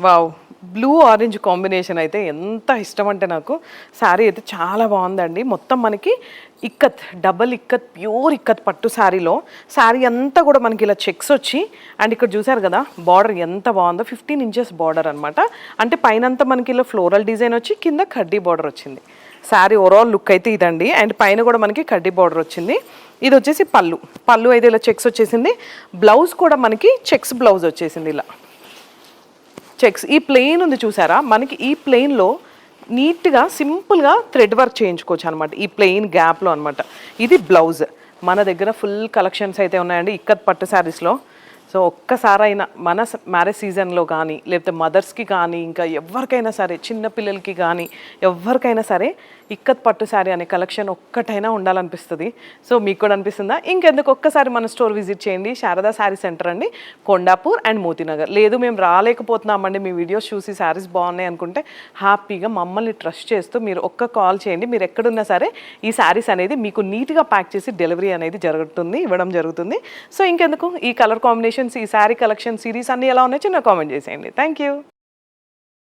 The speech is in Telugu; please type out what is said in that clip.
వావ్! బ్లూ ఆరెంజ్ కాంబినేషన్ అయితే ఎంత ఇష్టం అంటే నాకు. శారీ అయితే చాలా బాగుందండి. మొత్తం మనకి ఇక్కత్, డబల్ ఇక్కత్, ప్యూర్ ఇక్కత్ పట్టు శారీలో శారీ అంతా కూడా మనకి ఇలా చెక్స్ వచ్చి, అండ్ ఇక్కడ చూసారు కదా బార్డర్ ఎంత బాగుందో. 15 ఇంచెస్ బార్డర్ అనమాట. అంటే పైనంతా మనకి ఇలా ఫ్లోరల్ డిజైన్ వచ్చి కింద కడ్డీ బార్డర్ వచ్చింది. శారీ ఓవరాల్ లుక్ అయితే ఇదండి. అండ్ పైన కూడా మనకి కడ్డీ బార్డర్ వచ్చింది. ఇది వచ్చేసి పళ్ళు అయితే ఇలా చెక్స్ వచ్చేసింది. బ్లౌజ్ కూడా మనకి చెక్స్ బ్లౌజ్ వచ్చేసింది ఇలా చెక్స్. ఈ ప్లెయిన్ ఉంది చూసారా, మనకి ఈ ప్లెయిన్లో నీట్గా సింపుల్గా థ్రెడ్ వర్క్ చేయించుకోవచ్చు అనమాట, ఈ ప్లెయిన్ గ్యాప్లో అనమాట. ఇది బ్లౌజ్. మన దగ్గర ఫుల్ కలెక్షన్స్ అయితే ఉన్నాయండి ఇక్కత్ పట్టు శారీస్లో. సో ఒక్కసారైనా మన మ్యారేజ్ సీజన్లో కానీ, లేకపోతే మదర్స్కి కానీ, ఇంకా ఎవరికైనా సరే, చిన్న పిల్లలకి కానీ ఎవరికైనా సరే ఇక్కత్ పట్టు శారీ అనే కలెక్షన్ ఒక్కటైనా ఉండాలనిపిస్తుంది. సో మీకు కూడా అనిపిస్తుందా? ఇంకెందుకు ఒక్కసారి మన స్టోర్ విజిట్ చేయండి. శారదా శారీ సెంటర్ అండి, కొండాపూర్ అండ్ మోతీనగర్. లేదు మేము రాలేకపోతున్నామండి, మీ వీడియోస్ చూసి శారీస్ బాగున్నాయి అనుకుంటే హ్యాపీగా మమ్మల్ని ట్రస్ట్ చేస్తూ మీరు ఒక్క కాల్ చేయండి. మీరు ఎక్కడున్నా సరే ఈ శారీస్ అనేది మీకు నీట్గా ప్యాక్ చేసి డెలివరీ అనేది ఇవ్వడం జరుగుతుంది. సో ఇంకెందుకు, ఈ కలర్ కాంబినేషన్స్, ఈ శారీ కలెక్షన్ సిరీస్ అన్నీ ఎలా ఉన్నాయో చిన్న కామెంట్ చేసేయండి. Thank you.